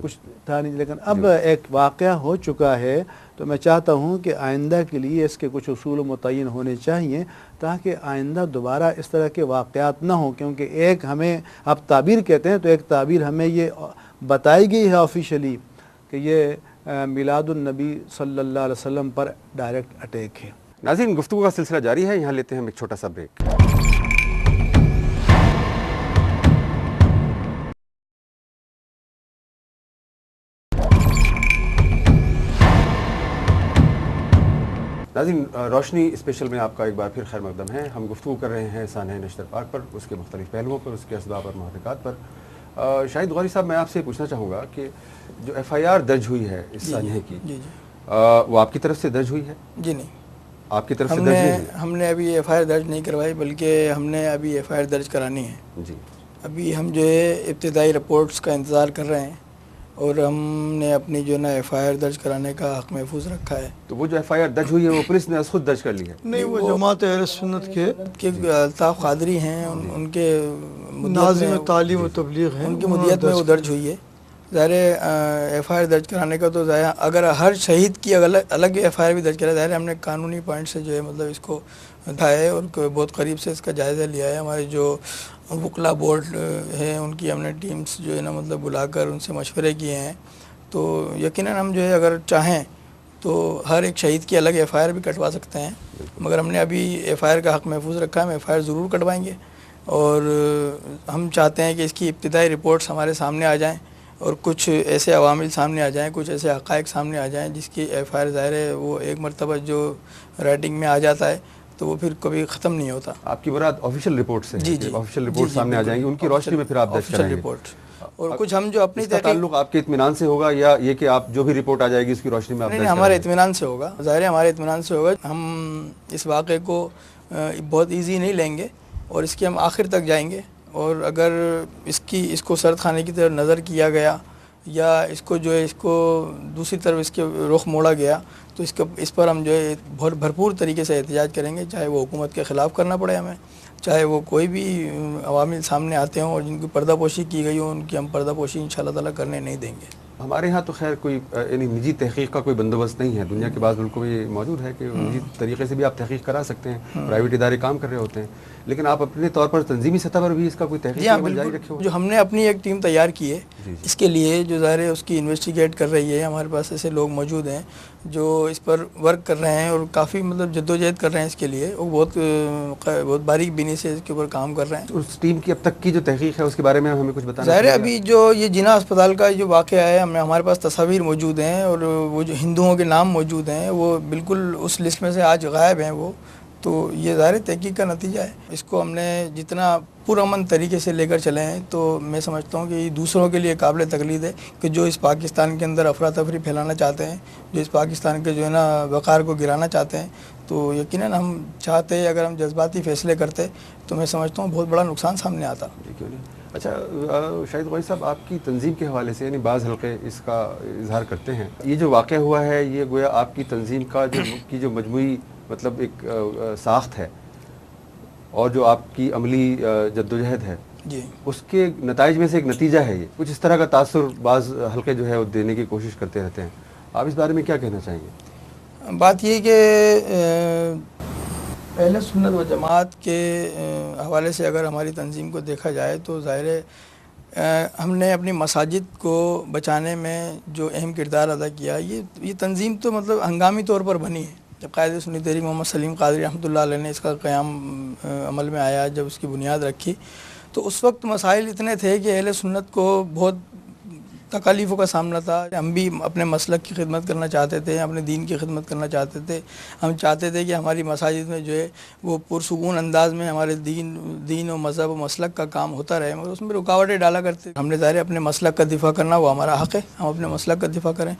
کچھ تھا نہیں، لیکن اب ایک واقعہ ہو چکا ہے تو میں چاہتا ہوں کہ آئندہ کے لیے اس کے کچھ اصول متعین ہونے چاہیے تاکہ آئندہ دوبارہ اس طرح کے واقعات نہ ہوں، کیونکہ ایک ہمیں اب تعبیر کہتے ہیں تو ایک تعبیر ہمیں یہ بتائی گئی ہے آفیشلی کہ یہ میلاد النبی صلی اللہ علیہ وسلم پر ڈائریکٹ اٹیک ہے۔ ناظرین، گفتگو کا سلسلہ جاری ہے، یہاں لیتے ہیں ہم ایک چھوٹا سا بریک۔ ناظرین، روشنی اسپیشل میں آپ کا ایک بار پھر خیر مقدم ہے۔ ہم گفتگو کر رہے ہیں سانحہ نشتر پاک پر، اس کے مختلف پہلوؤں پر، اس کے اسباب اور محرکات پر۔ شاہد غوری صاحب، میں آپ سے پوچھنا چاہوں گا کہ جو ایف آئی آر درج ہوئی ہے اس سانحے کی، وہ آپ کی طرف سے درج ہوئی ہے؟ جی نہیں، آپ کی طرف سے درج نہیں ہے؟ ہم نے ابھی ایف آئی آر درج نہیں کروائی، بلکہ ہم نے ابھی ایف آئی آر درج کرانی ہے۔ جی، ابھی ہم جو ہے ابتدائی رپورٹس کا انتظار کر رہے ہیں، اور ہم نے اپنی جو ہے نا ایف آئی آر درج کرانے کا حق محفوظ رکھا ہے۔ تو وہ جو ایف آئی آر درج ہوئی ہے وہ پولیس نے از خود درج کر لی ہے؟ نہیں، وہ جماعت اہل سنت کے الطاف قادری ہیں، ان کے ناظم تعلیم و تبلیغ ہیں، ان کی مدیت میں وہ درج ہوئی ہے۔ ظاہر ایف آئی آر درج کرانے کا تو ظاہر اگر ہر شہید کی الگ ایف آئی آر بھی درج کرا، ظاہر ہم نے قانونی پوائنٹ سے جو ہے مطلب اس کو تھا ہے اور بہت قریب سے اس کا جائزہ لیا ہے۔ ہمارے جو وکلا بورڈ ہے ان کی ہم نے ٹیمز جو ہے نا مطلب بلا کر ان سے مشورے کیے ہیں، تو یقیناً ہم جو ہے اگر چاہیں تو ہر ایک شہید کی الگ ایف آئی آر بھی کٹوا سکتے ہیں، مگر ہم نے ابھی ایف آئی آر کا حق محفوظ رکھا ہے۔ ہم ایف آئی آر ضرور کٹوائیں گے، اور ہم چاہتے ہیں کہ اس کی ابتدائی رپورٹس ہمارے سامنے آ جائیں اور کچھ ایسے عوامل سامنے آ جائیں، کچھ ایسے حقائق سامنے آ جائیں جس کی ایف آئی آر ظاہر ہے وہ ایک مرتبہ جو رائٹنگ میں آ جاتا ہے تو وہ پھر کبھی ختم نہیں ہوتا۔ آپ کی مراد آفیشیل رپورٹ سے؟ جی جی، آفیشیل رپورٹ سامنے آ جائیں گی، ان کی روشنی میں پھر آپ درج کریں گے رپورٹ، اور کچھ ہم جو اپنی تعلق آپ کے اطمینان سے ہوگا یا یہ کہ آپ جو بھی رپورٹ آ جائے گی اس کی روشنی میں آپ درج کریں گے؟ ہمارے اطمینان سے ہوگا، ظاہر ہے ہمارے اطمینان سے ہوگا۔ ہم اس واقعے کو بہت ایزی نہیں لیں گے اور اس کے ہم آخر تک جائیں گے، اور اگر اس کو سرد خانے کی طرف نظر کیا گیا یا اس کو جو ہے اس کو دوسری طرف اس کے رخ موڑا گیا تو اس پر ہم جو ہے بہت بھرپور طریقے سے احتجاج کریں گے، چاہے وہ حکومت کے خلاف کرنا پڑے ہمیں، چاہے وہ کوئی بھی عوامل سامنے آتے ہوں اور جن کی پردہ پوشی کی گئی ہو ان کی ہم پردہ پوشی انشاءاللہ تعالیٰ کرنے نہیں دیں گے۔ ہمارے ہاں تو خیر کوئی یعنی نجی تحقیق کا کوئی بندوبست نہیں ہے، دنیا کے بعض ملکوں میں یہ موجود ہے کہ نجی طریقے سے بھی آپ تحقیق کرا سکتے ہیں، پرائیویٹ ادارے کام کر رہے ہوتے ہیں، لیکن آپ اپنے طور پر تنظیمی سطح پر بھی اس کا کوئی تحقیق عمل جاری رکھے ہوئے؟ جو ہم نے اپنی ایک ٹیم تیار کی ہے اس کے لیے، جو ظاہر ہے اس کی انویسٹیگیٹ کر رہی ہے، ہمارے پاس ایسے لوگ موجود ہیں جو اس پر ورک کر رہے ہیں اور کافی مطلب جدوجہد کر رہے ہیں اس کے لیے، وہ بہت باریک بینی سے اس کے اوپر کام کر رہے ہیں۔ اس ٹیم کی اب تک کی جو تحقیق ہے اس کے بارے میں ہمیں کچھ بتانا ظاہر ہے ابھی جو یہ جناح اسپتال کا جو واقعہ ہے ہمارے پاس تصاویر موجود ہیں اور وہ جو ہندوؤں کے نام موجود ہیں وہ بالکل اس لسٹ میں سے آج غائب ہیں، وہ تو یہ ظاہر تحقیق کا نتیجہ ہے۔ اس کو ہم نے جتنا پرامن طریقے سے لے کر چلے ہیں تو میں سمجھتا ہوں کہ یہ دوسروں کے لیے قابل تقلید ہے کہ جو اس پاکستان کے اندر افراتفری پھیلانا چاہتے ہیں، جو اس پاکستان کے جو ہے نا وقار کو گرانا چاہتے ہیں، تو یقیناً ہم چاہتے اگر ہم جذباتی فیصلے کرتے تو میں سمجھتا ہوں بہت بڑا نقصان سامنے آتا۔ کیوں نہیں؟ اچھا شاہد غوری صاحب، آپ کی تنظیم کے حوالے سے یعنی بعض حلقے اس کا اظہار کرتے ہیں یہ جو واقعہ ہوا ہے یہ گویا آپ کی تنظیم کا جو مجموعی مطلب ایک ساخت ہے اور جو آپ کی عملی جدوجہد ہے جی، اس کے نتائج میں سے ایک نتیجہ ہے، یہ کچھ اس طرح کا تاثر بعض حلقے جو ہے وہ دینے کی کوشش کرتے رہتے ہیں، آپ اس بارے میں کیا کہنا چاہیں گے؟ بات یہ کہ اہل سنت و جماعت کے حوالے سے اگر ہماری تنظیم کو دیکھا جائے تو ظاہر ہے ہم نے اپنی مساجد کو بچانے میں جو اہم کردار ادا کیا، یہ تنظیم تو مطلب ہنگامی طور پر بنی ہے۔ جب قائد سنی تحریک محمد سلیم قادری رحمۃ اللہ علیہ نے اس کا قیام عمل میں آیا، جب اس کی بنیاد رکھی تو اس وقت مسائل اتنے تھے کہ اہل سنت کو بہت تکالیفوں کا سامنا تھا۔ ہم بھی اپنے مسلک کی خدمت کرنا چاہتے تھے، اپنے دین کی خدمت کرنا چاہتے تھے، ہم چاہتے تھے کہ ہماری مساجد میں جو ہے وہ پرسکون انداز میں ہمارے دین و مذہب و مسلک کا کام ہوتا رہے، مگر اس میں رکاوٹیں ڈالا کرتے۔ ہم نے ظاہر اپنے مسلک کا دفاع کرنا وہ ہمارا حق ہے، ہم اپنے مسلک کا دفاع کریں۔